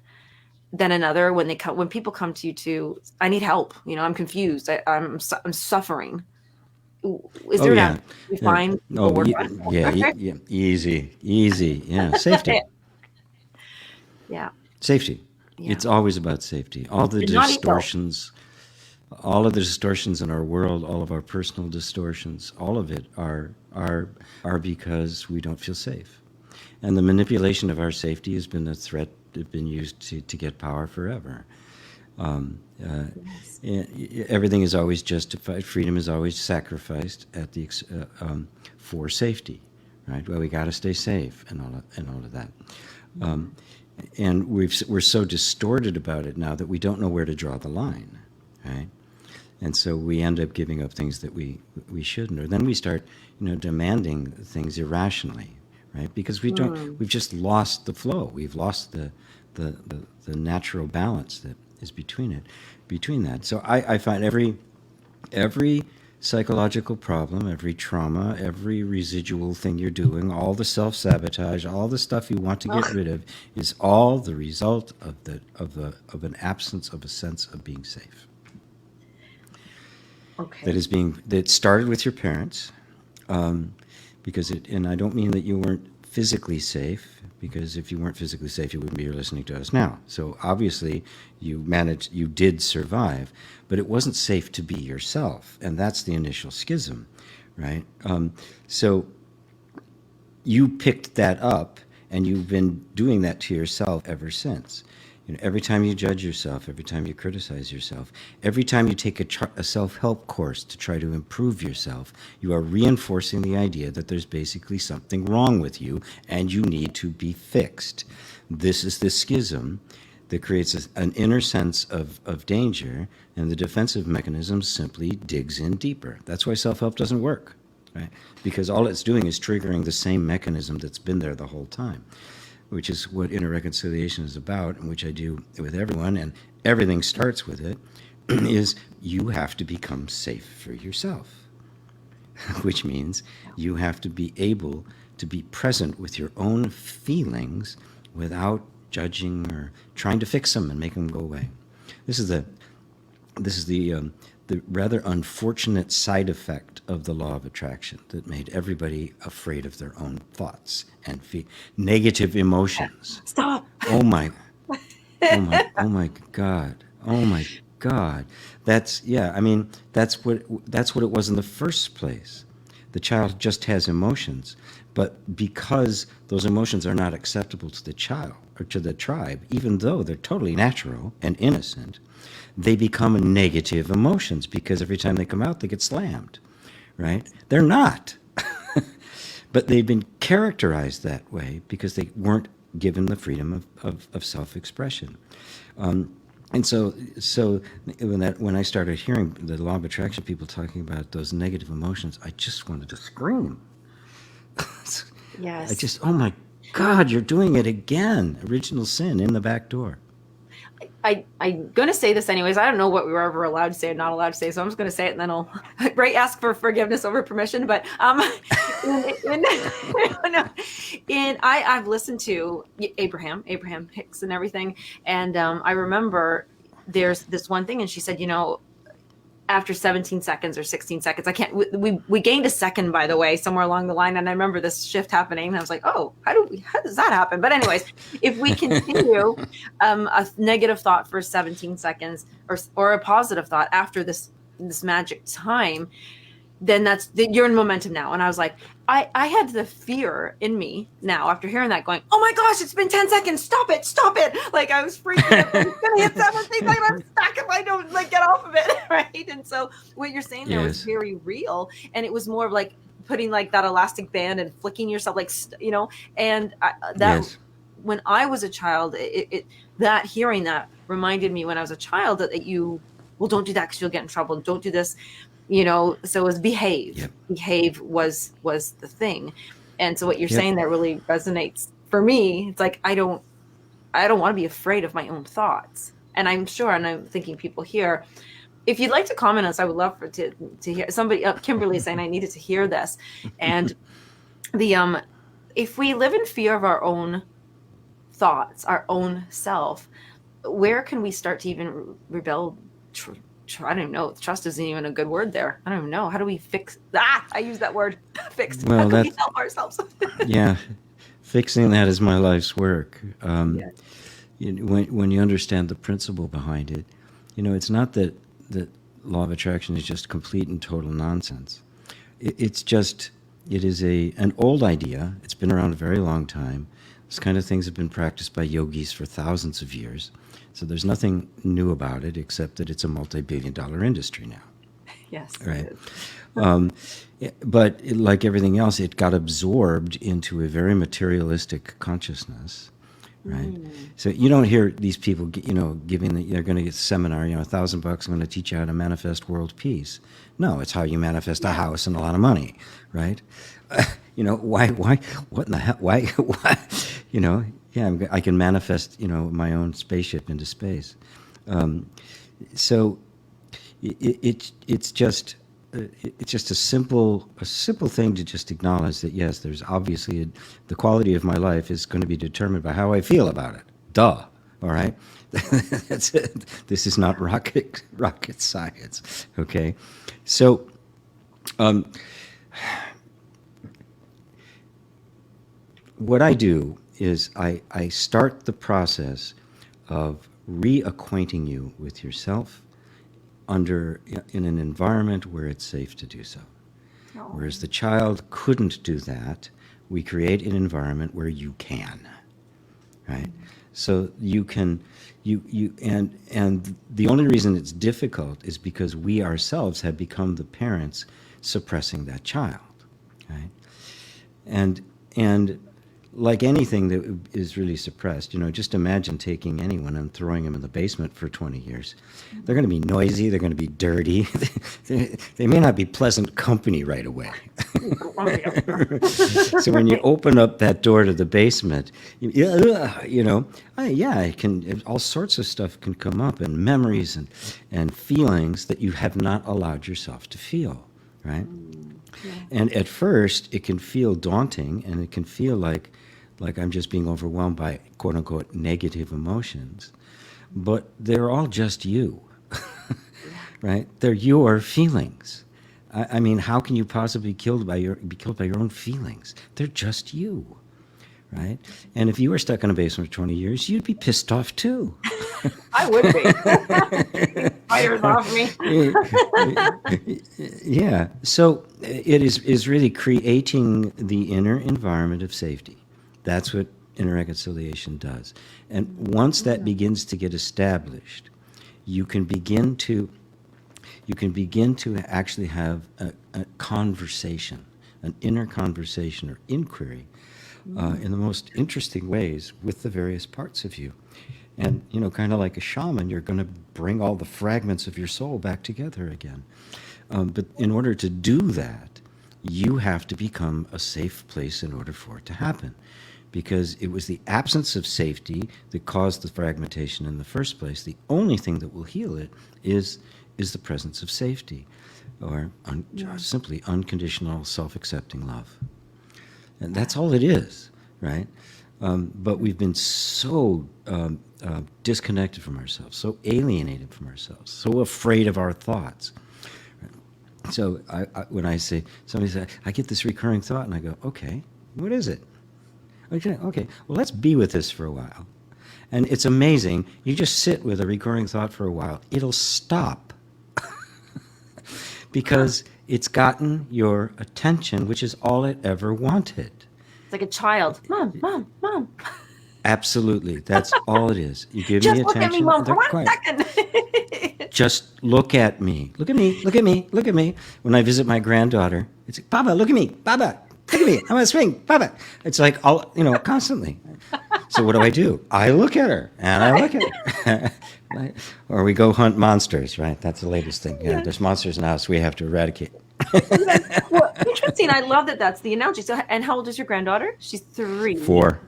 than another when people come to you to, I need help, I'm confused, I'm suffering? Is there that you find? Easy. Yeah, safety. Safety. Yeah. It's always about safety. All the distortions. All of the distortions in our world, all of our personal distortions, all of it are because we don't feel safe. And the manipulation of our safety has been a threat that's been used to get power forever. Everything is always justified. Freedom is always sacrificed at the for safety, right? Well, we got to stay safe and all of that. And we're so distorted about it now that we don't know where to draw the line. Right? And so we end up giving up things that we shouldn't, or then we start, demanding things irrationally, right? Because we've just lost the flow. We've lost the natural balance that is between that. So I find every psychological problem, every trauma, every residual thing you're doing, all the self-sabotage, all the stuff you want to get rid of, is all the result of an absence of a sense of being safe. Okay. That started with your parents, because and I don't mean that you weren't physically safe, because if you weren't physically safe, you wouldn't be here listening to us now. So obviously you did survive, but it wasn't safe to be yourself, and that's the initial schism, right? So you picked that up, and you've been doing that to yourself ever since. Every time you judge yourself, every time you criticize yourself, every time you take a self-help course to try to improve yourself, you are reinforcing the idea that there's basically something wrong with you and you need to be fixed. This is the schism that creates an inner sense of danger, and the defensive mechanism simply digs in deeper. That's why self-help doesn't work, right? Because all it's doing is triggering the same mechanism that's been there the whole time, which is what inner reconciliation is about, and which I do with everyone, and everything starts with it, is you have to become safe for yourself, which means you have to be able to be present with your own feelings without judging or trying to fix them and make them go away. This is the rather unfortunate side effect of the law of attraction that made everybody afraid of their own thoughts and negative emotions. Stop. Oh my God. Oh my God. That's what it was in the first place. The child just has emotions, but because those emotions are not acceptable to the child or to the tribe, even though they're totally natural and innocent, they become negative emotions because every time they come out, they get slammed, right? They're not. But they've been characterized that way because they weren't given the freedom of self-expression. And so when I started hearing the law of attraction people talking about those negative emotions, I just wanted to scream. Yes. Oh my God, you're doing it again. Original sin in the back door. I'm going to say this anyways. I don't know what we were ever allowed to say and not allowed to say, so I'm just going to say it, and then I'll ask for forgiveness over permission. But I've listened to Abraham Hicks and everything, and I remember there's this one thing, and she said, after 17 seconds or 16 seconds, I can't, we gained a second, by the way, somewhere along the line. And I remember this shift happening, and I was like, oh, how does that happen? But anyways, if we continue a negative thought for 17 seconds or a positive thought after this magic time, then you're in momentum now. And I was like, I had the fear in me now after hearing that going, oh my gosh, it's been 10 seconds. Stop it. Like I was freaking out. I'm going to hit 17 seconds. I'm stuck if I don't get off of it. Right. And so what you're saying there was very real. And it was more of like putting like that elastic band and flicking yourself, and when I was a child, that hearing that reminded me when I was a child that don't do that because you'll get in trouble. Don't do this. So it was behave. Yep. Behave was the thing. And so what you're saying there really resonates for me. It's like, I don't want to be afraid of my own thoughts. And I'm sure, and I'm thinking people here, if you'd like to comment on this, I would love to hear somebody, Kimberly saying I needed to hear this. And if we live in fear of our own thoughts, our own self, where can we start to even rebel? I don't even know. Trust isn't even a good word there. I don't even know. How do we fix that? I use that word, fix. Well, how can we help ourselves? Yeah. Fixing that is my life's work. When you understand the principle behind it, it's not that law of attraction is just complete and total nonsense. It is an old idea. It's been around a very long time. This kind of things have been practiced by yogis for thousands of years. So there's nothing new about it except that it's a multi-billion-dollar industry now. Yes. Right. But like everything else, it got absorbed into a very materialistic consciousness. Right. So you don't hear these people, giving they're going to get a seminar, $1,000, I'm going to teach you how to manifest world peace. No, it's how you manifest a house and a lot of money. Right. Why, what in the hell? Why, I can manifest, my own spaceship into space. So it's just a simple thing to just acknowledge that, yes, there's obviously the quality of my life is going to be determined by how I feel about it. Duh. All right. That's it. This is not rocket science. Okay. So, what I do is I start the process of reacquainting you with yourself in an environment where it's safe to do so. Oh. Whereas the child couldn't do that, we create an environment where you can, right? So and the only reason it's difficult is because we ourselves have become the parents suppressing that child, right? And like anything that is really suppressed, just imagine taking anyone and throwing them in the basement for 20 years. They're going to be noisy. They're going to be dirty. They may not be pleasant company right away. So when you open up that door to the basement, all sorts of stuff can come up, and memories and feelings that you have not allowed yourself to feel, right? Yeah. And at first, it can feel daunting, and it can feel like I'm just being overwhelmed by quote unquote negative emotions, but they're all just you, right? They're your feelings. I mean, how can you possibly be killed by your own feelings? They're just you, right? And if you were stuck in a basement for 20 years, you'd be pissed off too. I would be. Fires off me. Yeah. So it is really creating the inner environment of safety. That's what inner reconciliation does. And once that begins to get established, you can begin to actually have a conversation, an inner conversation or inquiry in the most interesting ways with the various parts of you. And, kind of like a shaman, you're going to bring all the fragments of your soul back together again. But in order to do that, you have to become a safe place in order for it to happen. Because it was the absence of safety that caused the fragmentation in the first place. The only thing that will heal it is the presence of safety, or simply unconditional self-accepting love. And that's all it is, right? But we've been so disconnected from ourselves, so alienated from ourselves, so afraid of our thoughts. So when somebody says, I get this recurring thought, and I go, okay, what is it? Okay, well, let's be with this for a while. And it's amazing. You just sit with a recurring thought for a while. It'll stop. Because it's gotten your attention, which is all it ever wanted. It's like a child. Mom. Absolutely. That's all it is. You give me attention. Just look at me, Mom, for 1 second. Just look at me. Look at me. Look at me. Look at me. When I visit my granddaughter, it's like, Papa, look at me. Papa, look at me. I'm gonna swing. Papa. It's like, constantly. So what do? I look at her, and I look at her. Or we go hunt monsters, right? That's the latest thing. Yeah, there's monsters in the house we have to eradicate. Well, interesting. I love that that's the analogy. So, and how old is your granddaughter? She's 3. Four.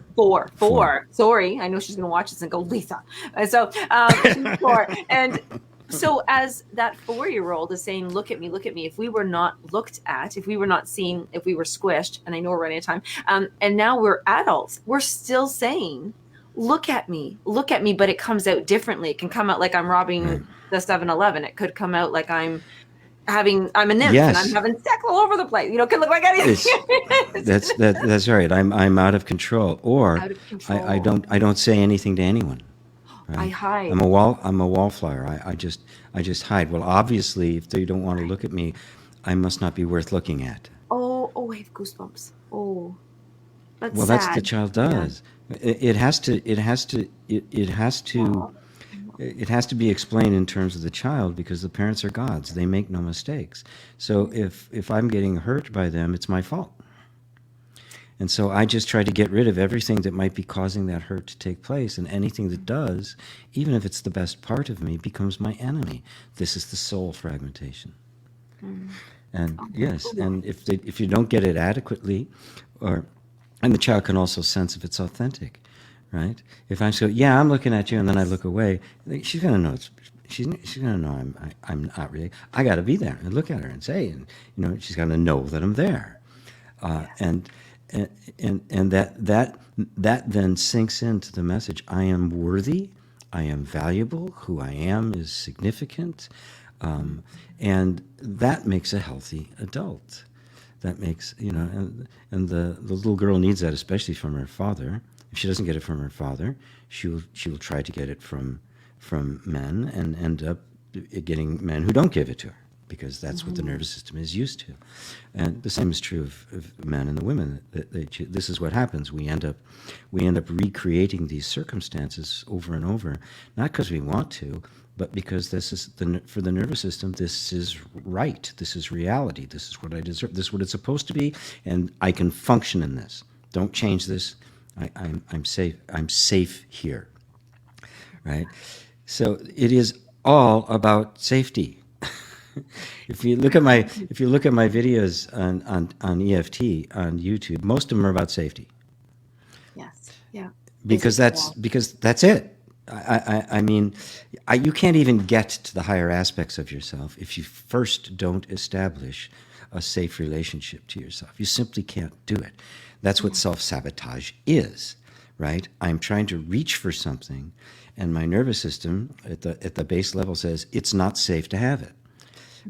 Sorry. I know she's going to watch this and go, Lisa. So she's 4. And so as that 4-year-old is saying, look at me. If we were not looked at, if we were not seen, if we were squished, and I know we're running out of time, and now we're adults, we're still saying, look at me, but it comes out differently. It can come out like I'm robbing the 7-Eleven. It could come out like I'm a nymph, and I'm having sex all over the place. It can look like anything. That's right. I'm out of control, or I don't say anything to anyone. Right? I hide. I'm a wallflower. I just hide. Well, obviously, if they don't want to look at me, I must not be worth looking at. Oh, I have goosebumps. Oh, that's well, sad. That's what the child does. Yeah. It has to be explained in terms of the child, because the parents are gods. They make no mistakes. So if I'm getting hurt by them, it's my fault. And so I just try to get rid of everything that might be causing that hurt to take place, and anything that does, even if it's the best part of me, becomes my enemy. This is the soul fragmentation. And yes, and if you don't get it adequately, and the child can also sense if it's authentic, right? If I'm I'm looking at you, and then I look away, she's gonna know she's gonna know I'm not really. I got to be there and look at her and say, and she's gonna know that I'm there, and that then sinks into the message: I am worthy, I am valuable, who I am is significant, and that makes a healthy adult. That makes and the little girl needs that, especially from her father. If she doesn't get it from her father, she will try to get it from men, and end up getting men who don't give it to her. because that's what the nervous system is used to. And the same is true of men and the women. This is what happens. We end up recreating these circumstances over and over, not because we want to, but because this is for the nervous system. This is right. This is reality. This is what I deserve. This is what it's supposed to be, and I can function in this. Don't change this. I'm safe. I'm safe here. Right. So it is all about safety. If you look at my videos on EFT on YouTube, most of them are about safety. Yes. Yeah. Because that's it. I mean, you can't even get to the higher aspects of yourself if you first don't establish a safe relationship to yourself. You simply can't do it. That's what self-sabotage is, right? I'm trying to reach for something, and my nervous system at the base level says it's not safe to have it.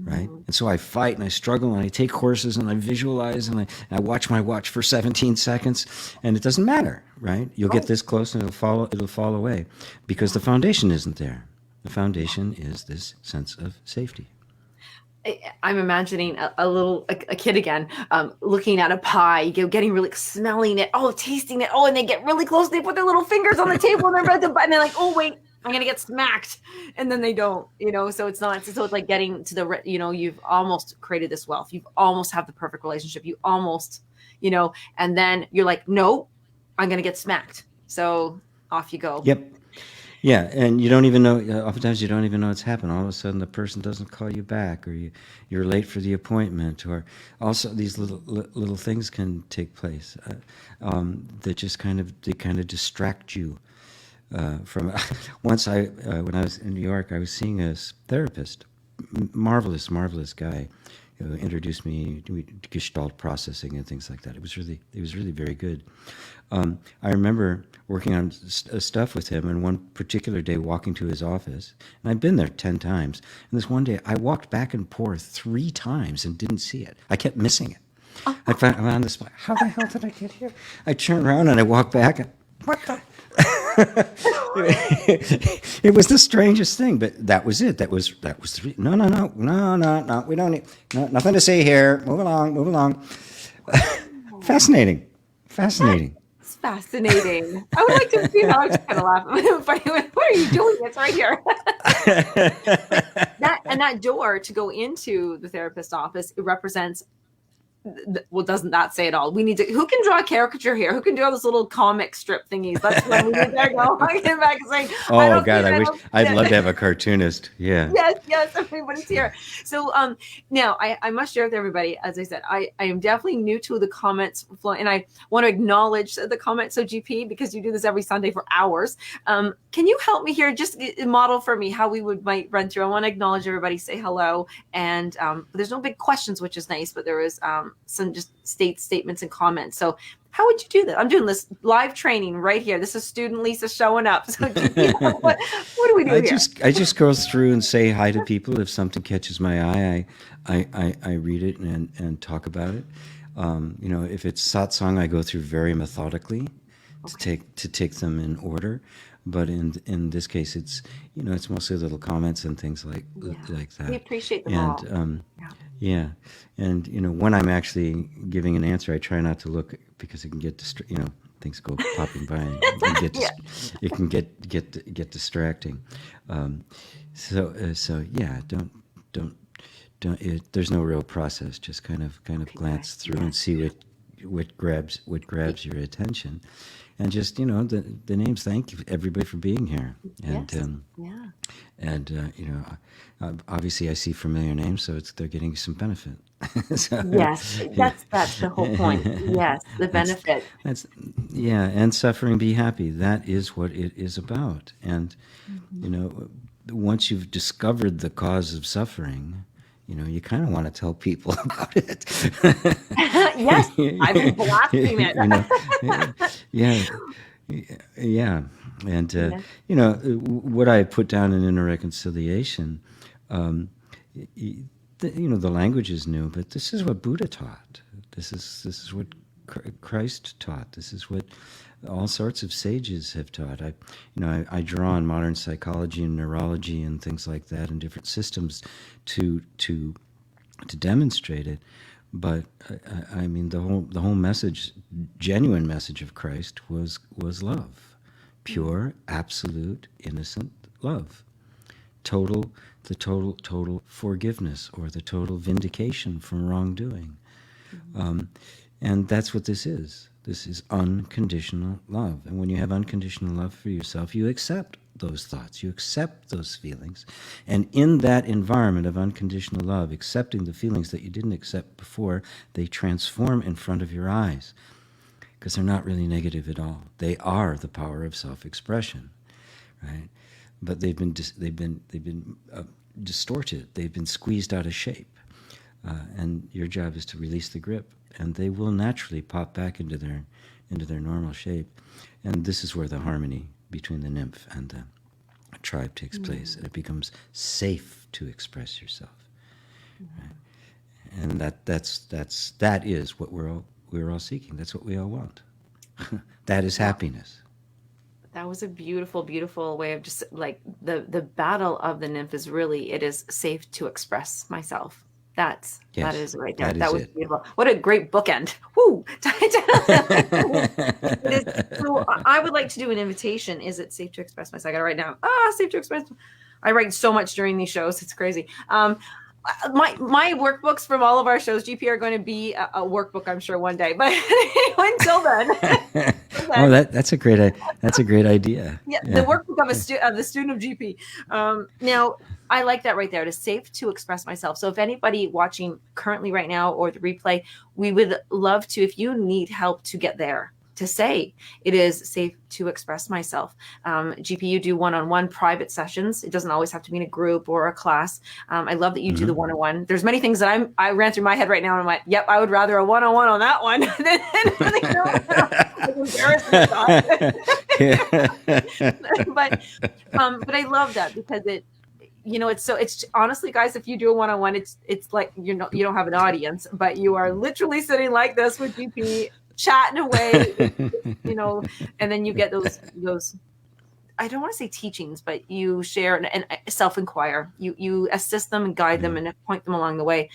Right? And so I fight and I struggle and I take courses and I visualize and I watch my watch for 17 seconds, and it doesn't matter, right? You'll get this close and it'll fall away because the foundation isn't there. The foundation is this sense of safety. I'm imagining a kid again, looking at a pie, getting really smelling it, tasting it, and they get really close. They put their little fingers on the table and they're about to bite, and they're like, oh wait, I'm gonna get smacked, and then they don't, So it's not. So it's like getting to the, you've almost created this wealth. You almost have the perfect relationship. You almost, and then you're like, no, I'm gonna get smacked. So off you go. Yep. Yeah, and you don't even know. Oftentimes, you don't even know it's happened. All of a sudden, the person doesn't call you back, or you're late for the appointment, or also these little things can take place that just kind of distract you from. Once when I was in New York, I was seeing a therapist, marvelous guy, who introduced me to Gestalt processing and things like that. It was really very good. I remember working on stuff with him, and one particular day walking to his office, and I'd been there 10 times, and this one day I walked back and forth 3 times and didn't see it. I kept missing it. I found the spot. How the hell did I get here? I turned around and I walked back, and what the? It was the strangest thing, but that was it. That was no. We don't need nothing to see here. Move along. Fascinating. It's fascinating. I would like to see how I just kind of laugh. What are you doing? It's right here. that door to go into the therapist's office, it represents. Well, doesn't that say it all? We need to. Who can draw a caricature here? Who can do all those little comic strip thingies? That's what we need to go. I get back and say, "Oh God, I'd love to have a cartoonist." Yeah. Yes. Everybody's here. So, now I must share with everybody. As I said, I am definitely new to the comments flow, and I want to acknowledge the comments. So, GP, because you do this every Sunday for hours, can you help me here? Just model for me how we might run through. I want to acknowledge everybody, say hello, and there's no big questions, which is nice, but there is some just statements and comments. So how would you do that? I'm doing this live training right here. This is student Lisa showing up. So what do we do here? I just go through and say hi to people. If something catches my eye, I read it and talk about it. If it's satsang, I go through very methodically to take them in order. But in this case, it's it's mostly little comments and things like that. We appreciate them all. Yeah, and when I'm actually giving an answer, I try not to look because it can get things go popping by and it can get distracting. So yeah, don't. There's no real process. Just kind of glance through and see what grabs your attention. And just the names. Thank you everybody for being here. And obviously I see familiar names, so they're getting some benefit. Yes, that's the whole point. Yes, the benefit. And suffering, be happy. That is what it is about. And once you've discovered the cause of suffering, you kind of want to tell people about it. Yes, I've been blasting it. Yeah. And, what I put down in Inner Reconciliation, the language is new, but this is what Buddha taught. This is what Christ taught. This is what all sorts of sages have taught. I draw on modern psychology and neurology and things like that and different systems to to demonstrate it. But I mean, the whole message, genuine message of Christ was love, pure, absolute, innocent love, the total forgiveness, or the total vindication from wrongdoing. And that's what this is. This is unconditional love. And when you have unconditional love for yourself, you accept those thoughts, you accept those feelings. And in that environment of unconditional love, accepting the feelings that you didn't accept before, they transform in front of your eyes, because they're not really negative at all. They are the power of self-expression, right? But they've been distorted. They've been squeezed out of shape. And your job is to release the grip, and they will naturally pop back into their normal shape. And this is where the harmony between the nymph and the tribe takes place, and it becomes safe to express yourself. Right? And that is what we're all seeking. That's what we all want. That is happiness. That was a beautiful, beautiful way of just like the battle of the nymph is really, it is safe to express myself. That is right there. That was beautiful. What a great bookend. Woo! So I would like to do an invitation. Is it safe to express myself? I got to write down. Safe to express. I write so much during these shows. It's crazy. My workbooks from all of our shows, GP, are going to be a workbook, I'm sure, one day. But until then. Oh, that's a great idea. Yeah, the workbook of the student of GP. Now, I like that right there. It is safe to express myself. So if anybody watching currently right now or the replay, we would love to, if you need help to get there, to say it is safe to express myself. GP, you do one-on-one private sessions. It doesn't always have to be in a group or a class. I love that you do the one-on-one. There's many things that I ran through my head right now, and I'm like, yep, I would rather a one-on-one on that one but I love that, because it's honestly, guys, if you do a one-on-one, it's like you don't have an audience, but you are literally sitting like this with GP, chatting away, and then you get those I don't want to say teachings, but you share and self-inquire. You assist them and guide them and point them along the way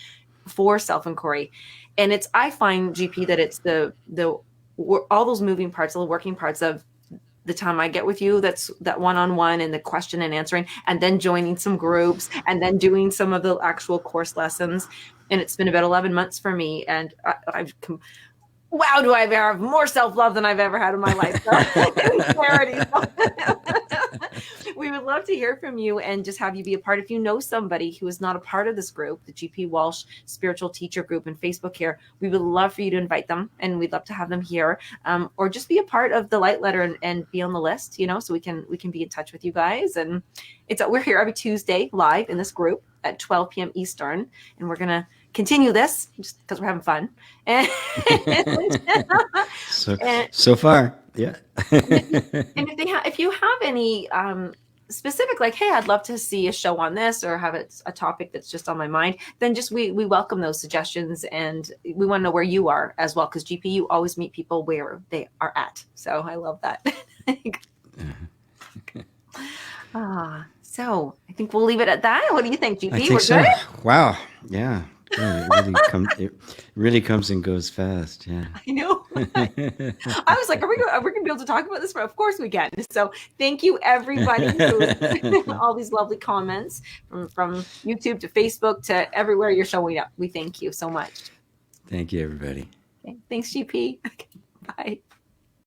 for self-inquiry. And I find, GP, that it's the all those moving parts, the working parts of the time I get with you, that's that one-on-one and the question and answering, and then joining some groups, and then doing some of the actual course lessons. And it's been about 11 months for me, and wow, do I have more self-love than I've ever had in my life. We would love to hear from you and just have you be a part. If you know somebody who is not a part of this group, the GP Walsh Spiritual Teacher Group in Facebook here, we would love for you to invite them, and we'd love to have them here, or just be a part of the Light Letter and be on the list, so we can be in touch with you guys. And we're here every Tuesday live in this group at 12 p.m. Eastern, and we're going to continue this just because we're having fun. So far, yeah. And if you have any specific, like, hey, I'd love to see a show on this, or have a topic that's just on my mind, then just we welcome those suggestions, and we want to know where you are as well, because GP, you always meet people where they are at. So I love that. So I think we'll leave it at that. What do you think, GP? I think so. Good? Wow. Yeah. It really comes and goes fast. Yeah. I know. I was like, are we going to be able to talk about this? Of course we can. So thank you, everybody. All these lovely comments from YouTube to Facebook to everywhere you're showing up. We thank you so much. Thank you, everybody. Okay. Thanks, GP. Okay. Bye.